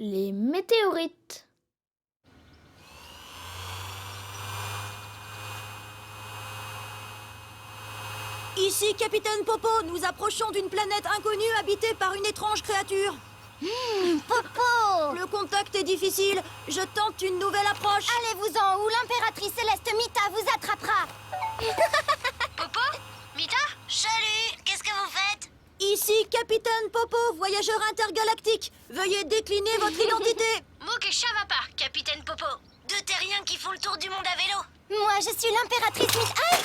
Les météorites. Ici, Capitaine Popo, nous approchons d'une planète inconnue habitée par une étrange créature. Popo! Le contact est difficile, je tente une nouvelle approche. Allez-vous-en ou l'impératrice céleste Mita vous attrapera. Popo? Mita? Salut! Qu'est-ce que vous faites? Ici, Capitaine Popo, voyageur intergalactique. Veuillez décliner votre identité. Mouk et Chavapa, Capitaine Popo. Deux terriens qui font le tour du monde à vélo. Moi, je suis l'impératrice Mita. Aïe!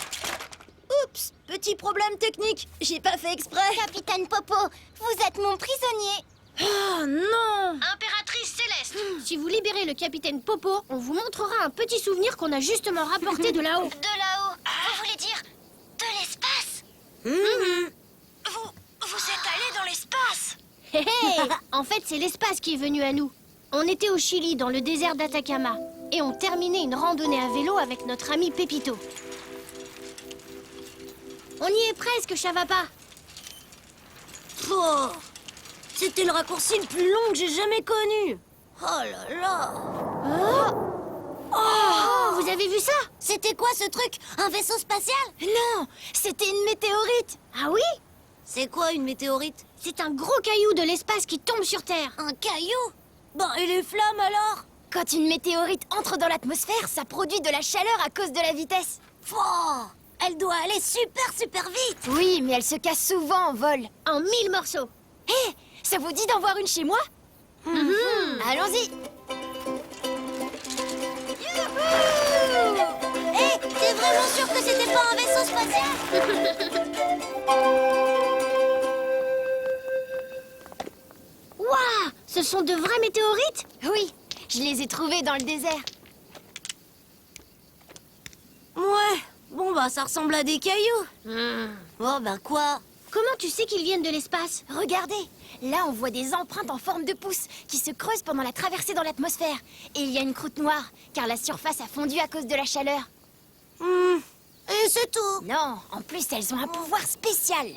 Oups, petit problème technique, j'ai pas fait exprès. Capitaine Popo, vous êtes mon prisonnier. Ah non! Impératrice Céleste. Si vous libérez le capitaine Popo, on vous montrera un petit souvenir qu'on a justement rapporté de là-haut. De là-haut, vous voulez dire de l'espace? Vous êtes allé dans l'espace. Hé hé! En fait, c'est l'espace qui est venu à nous. On était au Chili, dans le désert d'Atacama, et on terminait une randonnée à vélo avec notre ami Pépito. On y est presque, Chavapa. Oh, c'était le raccourci le plus long que j'ai jamais connu. Oh là là! Oh, vous avez vu ça? C'était quoi ce truc? Un vaisseau spatial? Non, c'était une météorite. Ah oui? C'est quoi une météorite? C'est un gros caillou de l'espace qui tombe sur Terre. Un caillou? Ben, et les flammes alors? Quand une météorite entre dans l'atmosphère, ça produit de la chaleur à cause de la vitesse. Fouah, elle doit aller super vite. Oui, mais elle se casse souvent en vol. En 1000 morceaux. Hé, ça vous dit d'en voir une chez moi? Allons-y. Hé, t'es vraiment sûr que c'était pas un vaisseau spatial? Waouh! Ce sont de vrais météorites? Oui, je les ai trouvés dans le désert. Ouais, bon bah ça ressemble à des cailloux. Oh bah quoi? Comment tu sais qu'ils viennent de l'espace? Regardez, là on voit des empreintes en forme de pouce qui se creusent pendant la traversée dans l'atmosphère. Et il y a une croûte noire, car la surface a fondu à cause de la chaleur. Et c'est tout. Non, en plus elles ont un pouvoir spécial.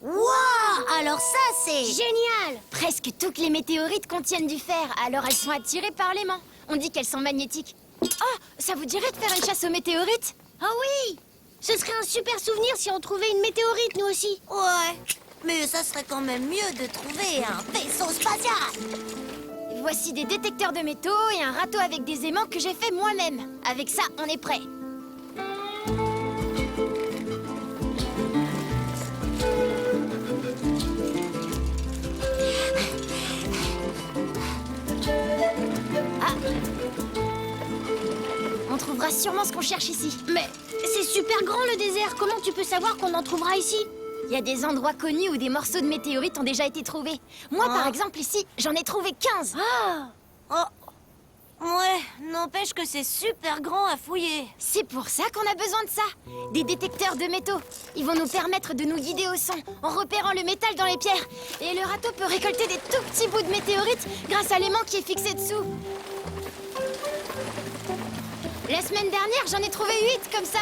Waouh, alors ça c'est... Génial! Presque toutes les météorites contiennent du fer, alors elles sont attirées par l'aimant. On dit qu'elles sont magnétiques. Oh, ça vous dirait de faire une chasse aux météorites? Ah oui! Ce serait un super souvenir si on trouvait une météorite, nous aussi. Ouais, mais ça serait quand même mieux de trouver un vaisseau spatial. Voici des détecteurs de métaux et un râteau avec des aimants que j'ai fait moi-même. Avec ça, on est prêt. Ah. On trouvera sûrement ce qu'on cherche ici. Mais c'est super grand le désert. Comment tu peux savoir qu'on en trouvera ici? Il y a des endroits connus où des morceaux de météorites ont déjà été trouvés. Moi, par exemple, ici, j'en ai trouvé 15. Ah! Oh, ouais, n'empêche que c'est super grand à fouiller. C'est pour ça qu'on a besoin de ça. Des détecteurs de métaux. Ils vont nous permettre de nous guider au son en repérant le métal dans les pierres. Et le râteau peut récolter des tout petits bouts de météorites grâce à l'aimant qui est fixé dessous. La semaine dernière, j'en ai trouvé 8 comme ça.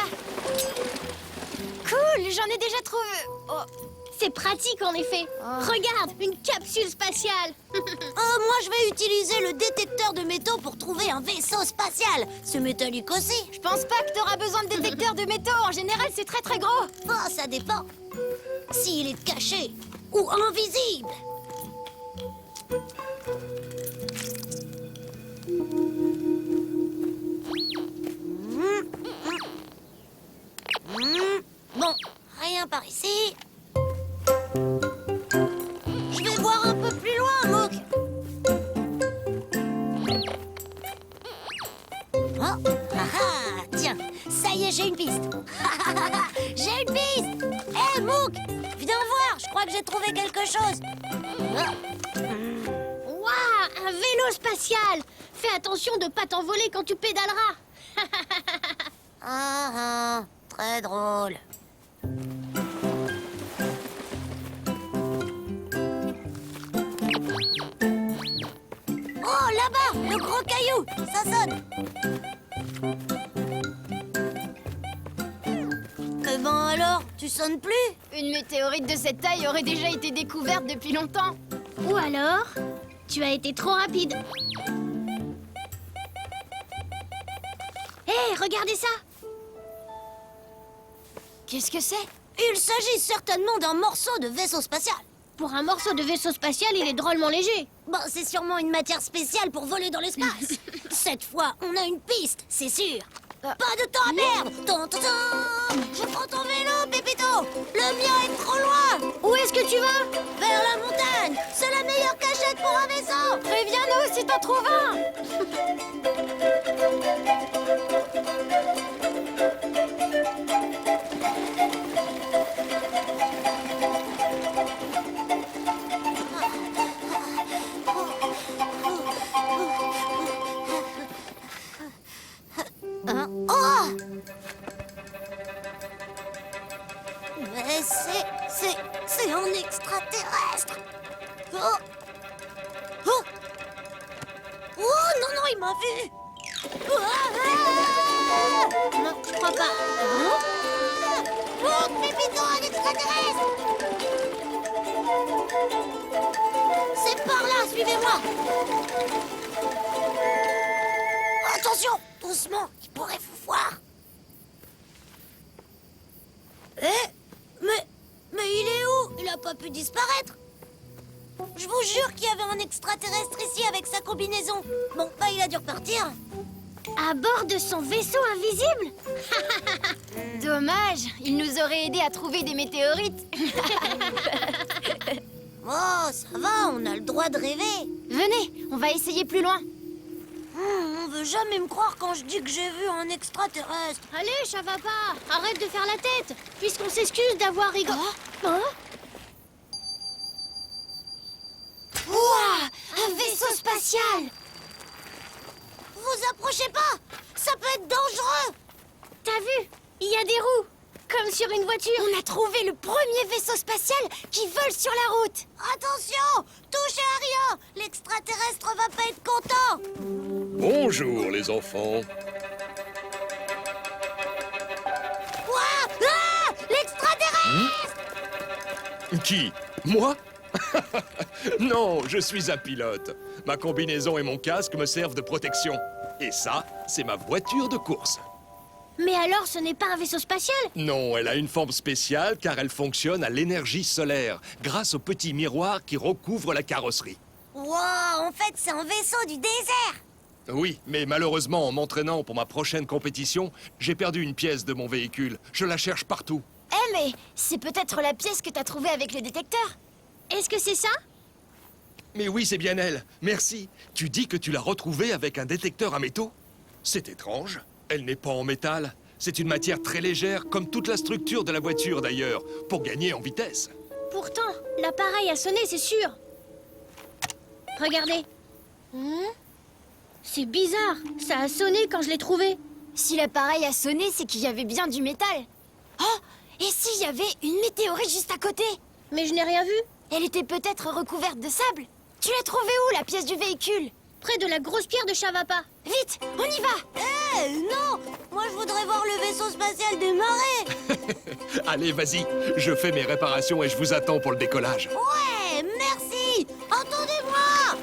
Cool, j'en ai déjà trouvé. Oh. C'est pratique en effet. Regarde, une capsule spatiale. Oh, moi je vais utiliser le détecteur de métaux pour trouver un vaisseau spatial. C'est métallique aussi. Je pense pas que t'auras besoin de détecteurs de métaux. En général, c'est très très gros. Oh, ça dépend. S'il est caché ou invisible. Bon, rien par ici. Je vais voir un peu plus loin, Mouk. Oh, tiens, ça y est, j'ai une piste. J'ai une piste. Hé, Mouk, viens voir, je crois que j'ai trouvé quelque chose. Waouh, un vélo spatial. Fais attention de pas t'envoler quand tu pédaleras. Très drôle. Oh, là-bas, le gros caillou, ça sonne. Eh ben alors, tu sonnes plus? Une météorite de cette taille aurait déjà été découverte depuis longtemps. Ou alors, tu as été trop rapide. Hé, regardez ça! Qu'est-ce que c'est? Il s'agit certainement d'un morceau de vaisseau spatial. Pour un morceau de vaisseau spatial, il est drôlement léger. Bon, c'est sûrement une matière spéciale pour voler dans l'espace. Cette fois, on a une piste, c'est sûr. Pas de temps à perdre. Tan, tan, tan. Je prends ton vélo, Pépito. Le mien est trop loin. Où est-ce que tu vas? Vers la montagne. C'est la meilleure cachette pour un vaisseau. Préviens-nous si t'en trouves un. Hein? Oh! Mais c'est un extraterrestre. Oh! Oh! Oh non, non, il m'a vu. Non, je crois pas. Oh, Pépito, un extraterrestre. C'est par là, suivez-moi. Attention, doucement, il pourrait vous voir. Mais il est où? Il a pas pu disparaître. Je vous jure qu'il y avait un extraterrestre ici avec sa combinaison. Bon, bah il a dû repartir. À bord de son vaisseau invisible? Dommage, il nous aurait aidé à trouver des météorites. Oh, ça va, on a le droit de rêver. Venez, on va essayer plus loin. On veut jamais me croire quand je dis que j'ai vu un extraterrestre. Allez, ça va pas. Arrête de faire la tête, puisqu'on s'excuse d'avoir rigolé. Hein? Ouah, un vaisseau spatial. Vous approchez pas. Ça peut être dangereux. T'as vu? Il y a des roues, comme sur une voiture. On a trouvé le premier vaisseau spatial qui vole sur la route. Attention, touchez à rien. L'extraterrestre va pas être content. Bonjour les enfants. Ouah, ah, l'extraterrestre. Qui? Moi? Non, je suis un pilote. Ma combinaison et mon casque me servent de protection. Et ça, c'est ma voiture de course. Mais alors, ce n'est pas un vaisseau spatial? Non, elle a une forme spéciale car elle fonctionne à l'énergie solaire, grâce au petit miroir qui recouvre la carrosserie. Wow, en fait, c'est un vaisseau du désert. Oui, mais malheureusement, en m'entraînant pour ma prochaine compétition, j'ai perdu une pièce de mon véhicule. Je la cherche partout. Eh mais c'est peut-être la pièce que t'as trouvée avec le détecteur. Est-ce que c'est ça? Mais oui, c'est bien elle. Merci. Tu dis que tu l'as retrouvée avec un détecteur à métaux? C'est étrange. Elle n'est pas en métal. C'est une matière très légère, comme toute la structure de la voiture d'ailleurs, pour gagner en vitesse. Pourtant, l'appareil a sonné, c'est sûr. Regardez. C'est bizarre. Ça a sonné quand je l'ai trouvé. Si l'appareil a sonné, c'est qu'il y avait bien du métal. Oh, et s'il y avait une météorite juste à côté? Mais je n'ai rien vu. Elle était peut-être recouverte de sable. Tu l'as trouvée où, la pièce du véhicule? Près de la grosse pierre de Chavapa. Vite, on y va! Non, moi je voudrais voir le vaisseau spatial démarrer. Allez, vas-y. Je fais mes réparations et je vous attends pour le décollage. Ouais, merci. Attendez-moi.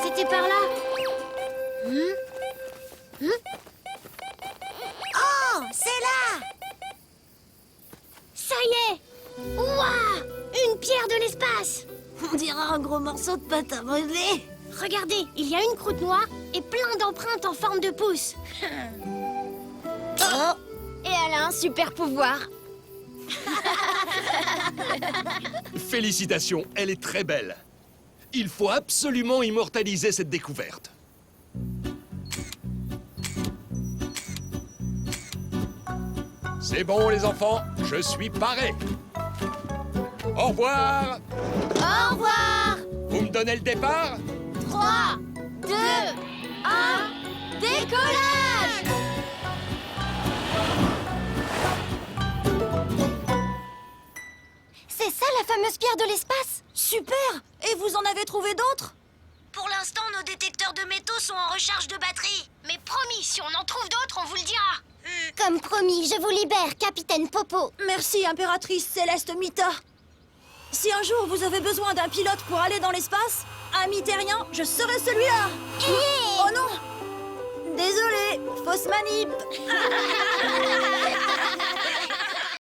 C'était par là. Oh, c'est là. Ça y est. Ouah! Une pierre de l'espace. On dirait un gros morceau de pâte à modeler. Regardez, il y a une croûte noire et plein d'empreintes en forme de pouce. Oh. Et elle a un super pouvoir. Félicitations, elle est très belle. Il faut absolument immortaliser cette découverte. C'est bon, les enfants, je suis paré. Au revoir. Au revoir! Vous me donnez le départ? 3, 2, 1, décollage! C'est ça la fameuse pierre de l'espace? Super! Et vous en avez trouvé d'autres? Pour l'instant, nos détecteurs de métaux sont en recharge de batterie. Mais promis, si on en trouve d'autres, on vous le dira. Comme promis, je vous libère, capitaine Popo. Merci, impératrice Céleste Mita. Si un jour vous avez besoin d'un pilote pour aller dans l'espace, ami terrien, je serai celui-là. Oh non! Désolé, fausse manip.